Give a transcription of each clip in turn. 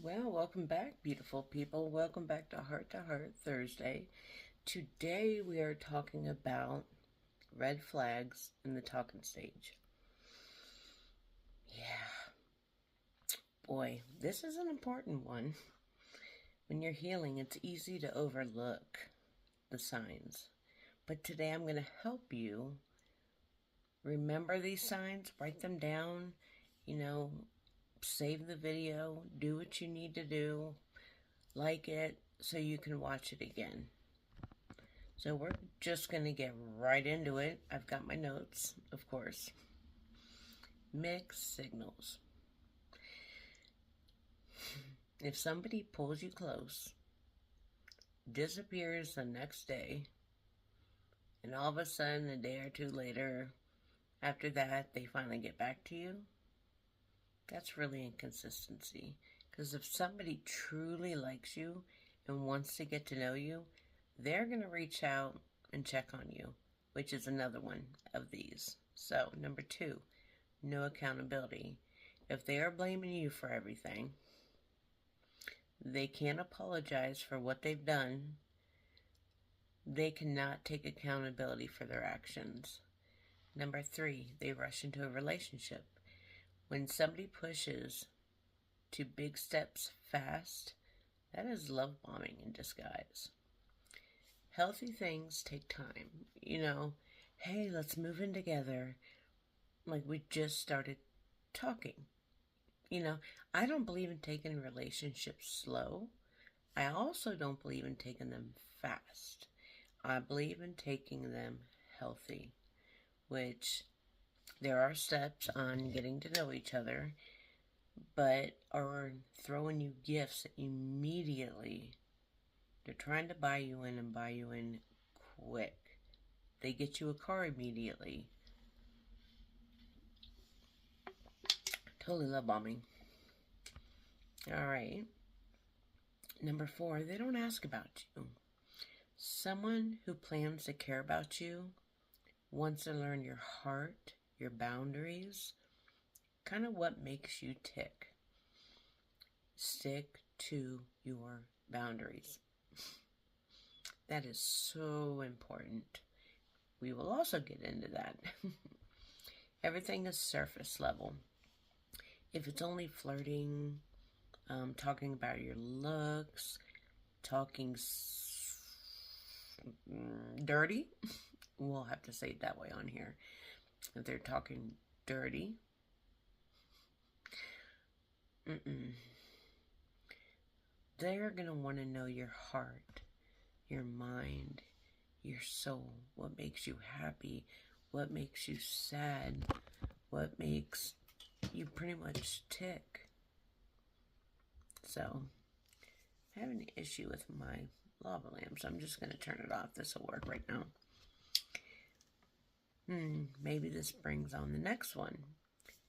Well, welcome back, beautiful people. Welcome back to Heart Thursday. Today we are talking about red flags in the talking stage. Yeah, boy, this is an important one. When you're healing, it's easy to overlook the signs. But today I'm going to help you remember these signs, write them down, save the video, do what you need to do, like it so you can watch it again. So we're just going to get right into it. I've got my notes, of course. Mixed signals. If somebody pulls you close, disappears the next day, and all of a sudden, a day or two later, after that, they finally get back to you, that's really inconsistency. Because if somebody truly likes you and wants to get to know you, they're going to reach out and check on you, which is another one of these. So, number 2, no accountability. If they are blaming you for everything, they can't apologize for what they've done. They cannot take accountability for their actions. Number 3, they rush into a relationship. When somebody pushes to big steps fast, that is love bombing in disguise. Healthy things take time. Hey, let's move in together. Like we just started talking. I don't believe in taking relationships slow. I also don't believe in taking them fast. I believe in taking them healthy, which there are steps on getting to know each other, but are throwing you gifts immediately. They're trying to buy you in and buy you in quick. They get you a car immediately. Totally love bombing. Alright. Number 4, they don't ask about you. Someone who plans to care about you wants to learn your heart, your boundaries, kind of what makes you tick. Stick to your boundaries. That is so important. We will also get into that. Everything is surface level. If it's only flirting, talking about your looks, talking dirty, we'll have to say it that way on here. If they're talking dirty, they're going to want to know your heart, your mind, your soul, what makes you happy, what makes you sad, what makes you pretty much tick. So, I have an issue with my lava lamp, so I'm just going to turn it off. This will work right now. Maybe this brings on the next one.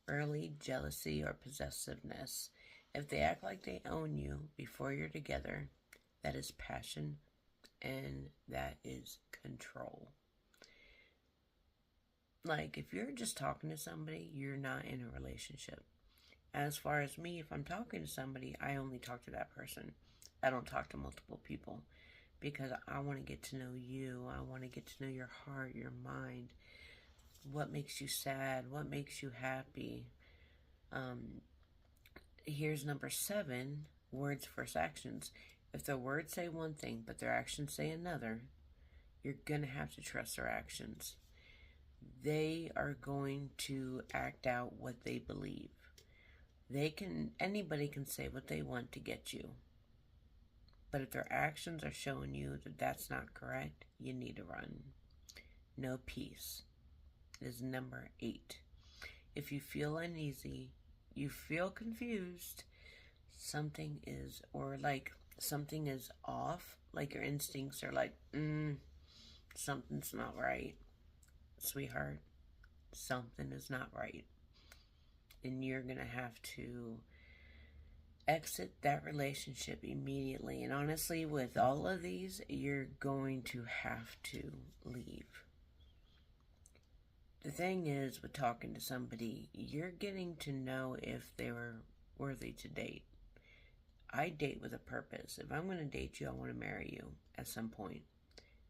Early jealousy or possessiveness. If they act like they own you before you're together, that is passion and that is control. Like, if you're just talking to somebody, you're not in a relationship. As far as me, if I'm talking to somebody, I only talk to that person. I don't talk to multiple people because I want to get to know you. I want to get to know your heart, your mind, what makes you sad, what makes you happy. Here's number 7, words versus actions. If their words say one thing, but their actions say another, you're going to have to trust their actions. They are going to act out what they believe. Anybody can say what they want to get you. But if their actions are showing you that that's not correct, you need to run. No peace is number 8. If you feel uneasy, you feel confused, something is off, like your instincts are like, something's not right. Sweetheart, something is not right. And you're going to have to exit that relationship immediately. And honestly, with all of these, you're going to have to leave. The thing is, with talking to somebody, you're getting to know if they were worthy to date. I date with a purpose. If I'm going to date you, I want to marry you at some point.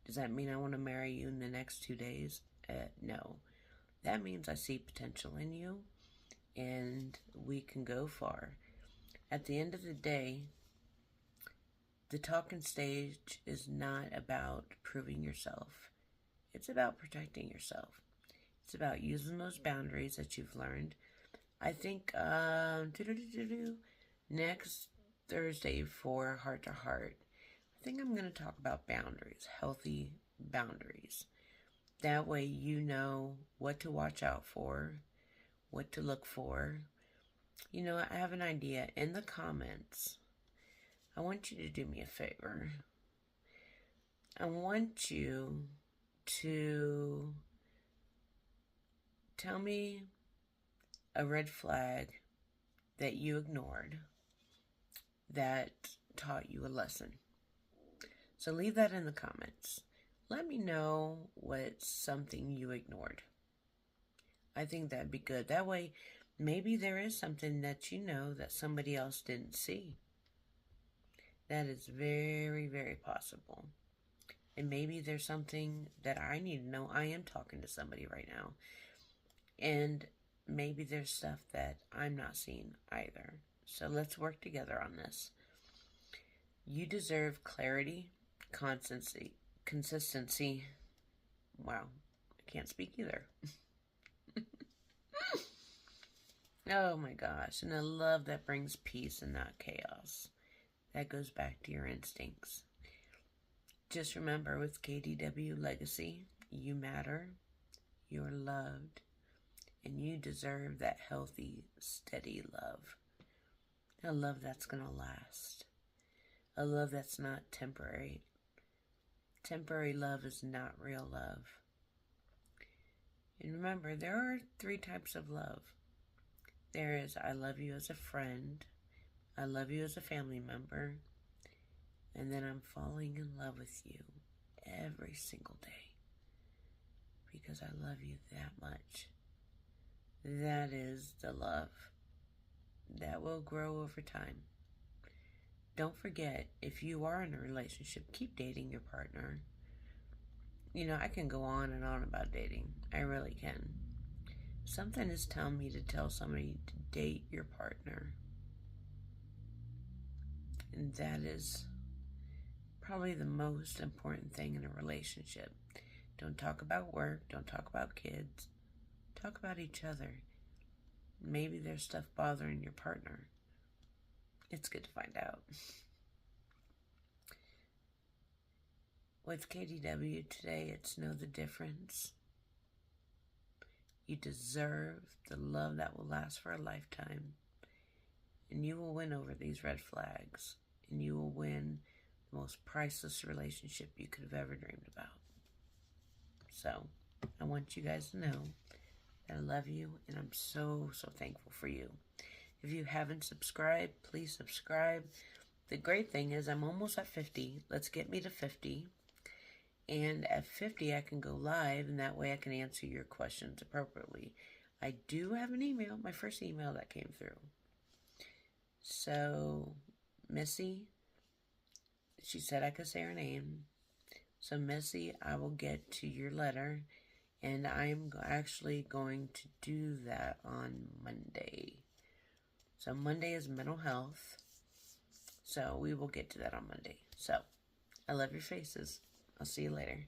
Does that mean I want to marry you in the next 2 days? No. That means I see potential in you and we can go far. At the end of the day, the talking stage is not about proving yourself. It's about protecting yourself. It's about using those boundaries that you've learned. I think next Thursday for Heart to Heart, I think I'm going to talk about boundaries, healthy boundaries. That way you know what to watch out for, what to look for. You know, I have an idea. In the comments, I want you to do me a favor. I want you to tell me a red flag that you ignored that taught you a lesson. So leave that in the comments. Let me know what's something you ignored. I think that'd be good. That way, maybe there is something that you know that somebody else didn't see. That is very, very possible. And maybe there's something that I need to know. I am talking to somebody right now. And maybe there's stuff that I'm not seeing either. So let's work together on this. You deserve clarity, consistency. Wow, I can't speak either. Oh my gosh, and a love that brings peace and not chaos. That goes back to your instincts. Just remember, with KDW Legacy, you matter, you're loved, and you deserve that healthy, steady love. A love that's going to last. A love that's not temporary. Temporary love is not real love. And remember, there are 3 types of love. There is, I love you as a friend. I love you as a family member. And then I'm falling in love with you every single day. Because I love you that much. That is the love that will grow over time. Don't forget, if you are in a relationship, keep dating your partner. You know, I can go on and on about dating. I really can. Something is telling me to tell somebody to date your partner. And that is probably the most important thing in a relationship. Don't talk about work. Don't talk about kids. Talk about each other. Maybe there's stuff bothering your partner. It's good to find out. With KDW today, it's know the difference. You deserve the love that will last for a lifetime. And you will win over these red flags. And you will win the most priceless relationship you could have ever dreamed about. So, I want you guys to know that I love you and I'm so, so thankful for you. If you haven't subscribed, please subscribe. The great thing is I'm almost at 50. Let's get me to 50. And at 50, I can go live, and that way I can answer your questions appropriately. I do have an email, my first email that came through. So, Missy, she said I could say her name. So, Missy, I will get to your letter, and I'm actually going to do that on Monday. So, Monday is mental health. So, we will get to that on Monday. So, I love your faces. I'll see you later.